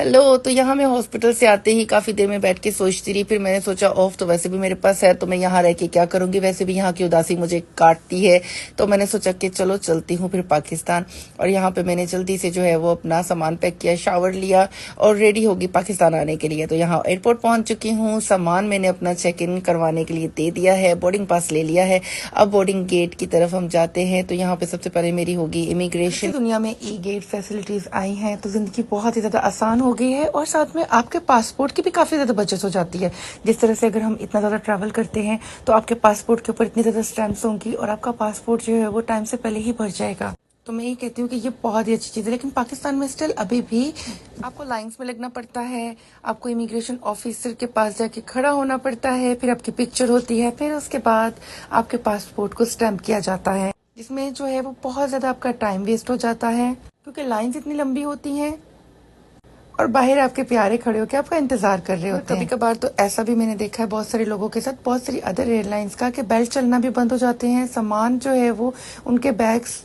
Hello. तो यहाँ मैं हॉस्पिटल से आते ही काफी देर में बैठ के सोचती रही। फिर मैंने सोचा ऑफ तो वैसे भी मेरे पास है, तो मैं यहाँ रह के क्या करूंगी, वैसे भी यहाँ की उदासी मुझे काटती है। तो मैंने सोचा कि चलो चलती हूँ फिर पाकिस्तान। और यहाँ पे मैंने जल्दी से जो है वो अपना सामान पैक किया, शावर लिया और रेडी होगी पाकिस्तान आने के लिए। तो यहाँ एयरपोर्ट पहुंच चुकी हूँ। सामान मैंने अपना चेक इन करवाने के लिए दे दिया है, बोर्डिंग पास ले लिया है। अब बोर्डिंग गेट की तरफ हम जाते हैं। तो यहाँ पे सबसे पहले मेरी होगी इमिग्रेशन। दुनिया में ई गेट फैसिलिटीज आई हैं तो जिंदगी बहुत ही ज्यादा आसान हो गई है, और साथ में आपके पासपोर्ट की भी काफी ज्यादा बचत हो जाती है। जिस तरह से अगर हम इतना ज्यादा ट्रैवल करते हैं तो आपके पासपोर्ट के ऊपर इतनी ज्यादा स्टैंप्स होंगी और आपका पासपोर्ट जो है वो टाइम से पहले ही भर जाएगा। तो मैं ये कहती हूँ कि ये बहुत ही अच्छी चीज है। लेकिन पाकिस्तान में स्टिल अभी भी आपको लाइंस में लगना पड़ता है, आपको इमिग्रेशन ऑफिसर के पास जाके खड़ा होना पड़ता है, फिर आपकी पिक्चर होती है, फिर उसके बाद आपके पासपोर्ट को स्टैंप किया जाता है, जिसमें जो है वो बहुत ज्यादा आपका टाइम वेस्ट हो जाता है क्योंकि लाइंस इतनी लंबी होती हैं और बाहर आपके प्यारे खड़े होकर आपका इंतजार कर रहे होते हैं। कभी कभार तो ऐसा भी मैंने देखा है बहुत सारे लोगों के साथ, बहुत सारी अदर एयरलाइंस का, कि बेल्ट चलना भी बंद हो जाते हैं। सामान जो है वो उनके बैग्स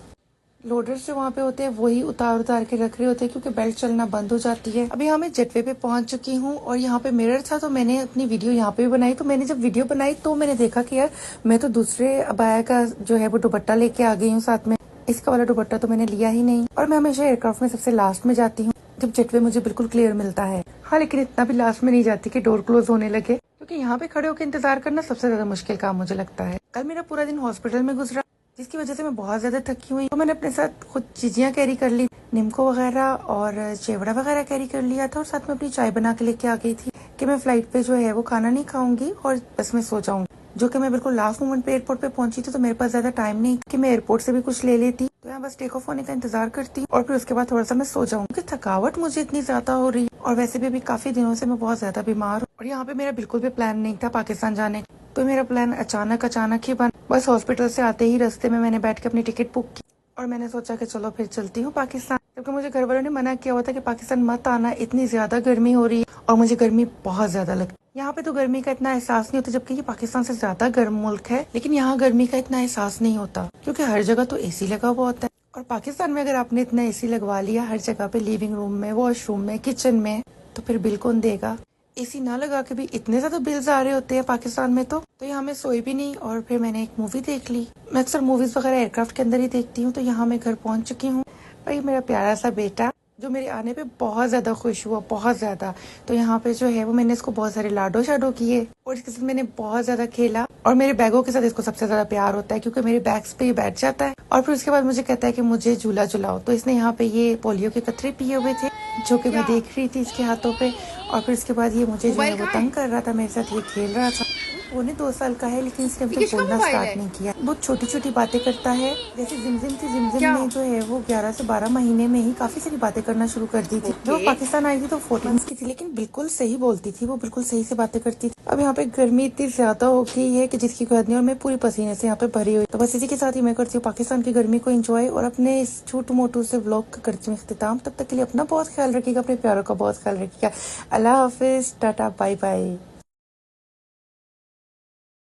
लोडर्स जो वहाँ पे होते हैं वही उतार उतार के रख रहे होते हैं क्योंकि बेल्ट चलना बंद हो जाती है। अभी यहाँ मैं जेटवे पे पहुंच चुकी हूँ और यहाँ पे मिरर था तो मैंने अपनी वीडियो यहाँ पे भी बनाई। तो मैंने जब वीडियो बनाई तो मैंने देखा कि यार मैं तो दूसरे अबाया का जो है वो दुपट्टा लेके आ गई हूँ साथ में, इसका वाला दुपट्टा तो मैंने लिया ही नहीं। और मैं हमेशा एयरक्राफ्ट में सबसे लास्ट में जाती हूँ जब जेटवे मुझे बिल्कुल क्लियर मिलता है। हाँ, लेकिन इतना भी लास्ट में नहीं जाती कि डोर क्लोज होने लगे, क्योंकि यहाँ पे खड़े होकर इंतजार करना सबसे ज्यादा मुश्किल काम मुझे लगता है। कल मेरा पूरा दिन हॉस्पिटल में गुजरा जिसकी वजह से मैं बहुत ज्यादा थकी हुई। तो मैंने अपने साथ कुछ चीजियाँ कैरी कर ली, निम्को वगैरह और चेवड़ा वगैरह कैरी कर लिया था, और साथ में अपनी चाय बना के लेके आ गई थी कि मैं फ्लाइट पे जो है वो खाना नहीं खाऊंगी और बस मैं सो जाऊंगी। जो कि मैं बिल्कुल लास्ट मोमेंट पे एयरपोर्ट पे पहुंची थी, तो मेरे पास ज्यादा टाइम नहीं कि मैं एयरपोर्ट से भी कुछ ले लेती। तो यहाँ बस टेक ऑफ होने का इंतजार करती और फिर उसके बाद थोड़ा सा मैं सो जाऊँ, क्योंकि थकावट मुझे इतनी ज्यादा हो रही है और वैसे भी अभी काफी दिनों से मैं बहुत ज्यादा बीमार हूँ। और यहाँ पे मेरा बिल्कुल भी प्लान नहीं था पाकिस्तान जाने का, तो मेरा प्लान अचानक ही बना। बस हॉस्पिटल से आते ही रास्ते में मैंने बैठ के अपनी टिकट बुक की और मैंने सोचा कि चलो फिर चलती हूँ पाकिस्तान, क्योंकि मुझे घर वालों ने मना किया हुआ था कि पाकिस्तान मत आना, इतनी ज्यादा गर्मी हो रही है और मुझे गर्मी बहुत ज्यादा लगती है। यहाँ पे तो गर्मी का इतना एहसास नहीं होता, जबकि ये पाकिस्तान से ज्यादा गर्म मुल्क है, लेकिन यहाँ गर्मी का इतना एहसास नहीं होता क्योंकि हर जगह तो एसी लगा हुआ होता है। और पाकिस्तान में अगर आपने इतना एसी लगवा लिया हर जगह पे, लिविंग रूम में, वॉशरूम में, किचन में, तो फिर बिल कौन देगा? एसी ना लगा के भी इतने ज्यादा बिल्स आ रहे होते हैं पाकिस्तान में। तो यहाँ मैं सोई भी नहीं और फिर मैंने एक मूवी देख ली। मैं अक्सर मूवीज वगैरह एयरक्राफ्ट के अंदर ही देखती हूँ। तो यहाँ मैं घर पहुंच चुकी हूँ और ये मेरा प्यारा सा बेटा जो मेरे आने पे बहुत ज्यादा खुश हुआ, बहुत ज्यादा। तो यहाँ पे जो है वो मैंने इसको बहुत सारे लाडो शाडो किए और इसके साथ मैंने बहुत ज्यादा खेला। और मेरे बैगों के साथ इसको सबसे ज्यादा प्यार होता है क्योंकि मेरे बैग्स पे ही बैठ जाता है और फिर उसके बाद मुझे कहता है कि मुझे झूला झुलाओ। तो इसने यहाँ पे ये पोलियो के कतरे पिए हुए थे जो कि मैं देख रही थी इसके हाथों पे, और फिर उसके बाद ये मुझे जो है वो तंग कर रहा था, मेरे साथ ये खेल रहा था। वो 2 साल का है लेकिन इसने अभी तक बोलना स्टार्ट नहीं किया। बहुत छोटी छोटी बातें करता है, जैसे जिमजिम थी, जिमजिम ने जो है वो 11 से 12 महीने में ही काफी सारी बातें करना शुरू कर दी थी। जब पाकिस्तान आई थी तो 14 की थी, लेकिन बिल्कुल सही बोलती थी, वो बिल्कुल सही से बातें करती थी। अब यहाँ पे गर्मी इतनी ज्यादा हो गई है कि जिसकी हद नहीं, और मैं पूरी पसीने से यहाँ पे भरी हुई। तो बस इसी के साथ ही मैं करती हूँ पाकिस्तान की गर्मी को एंजॉय और अपने इस छोटू मोटू से व्लॉग का करती हूँ इख्तिताम। तब तक के लिए अपना बहुत ख्याल रखिएगा, अपने प्यारों का बहुत ख्याल रखिएगा। अल्लाह हाफिज, टाटा, बाय बाय।